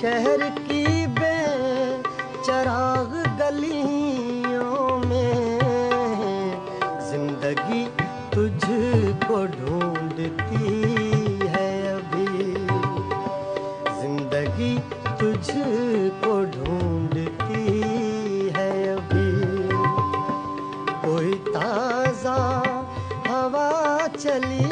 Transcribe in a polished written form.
शहर की बेचराग गलियों में जिंदगी तुझको ढूंढती है अभी, जिंदगी तुझको ढूंढती है अभी। कोई ताजा हवा चली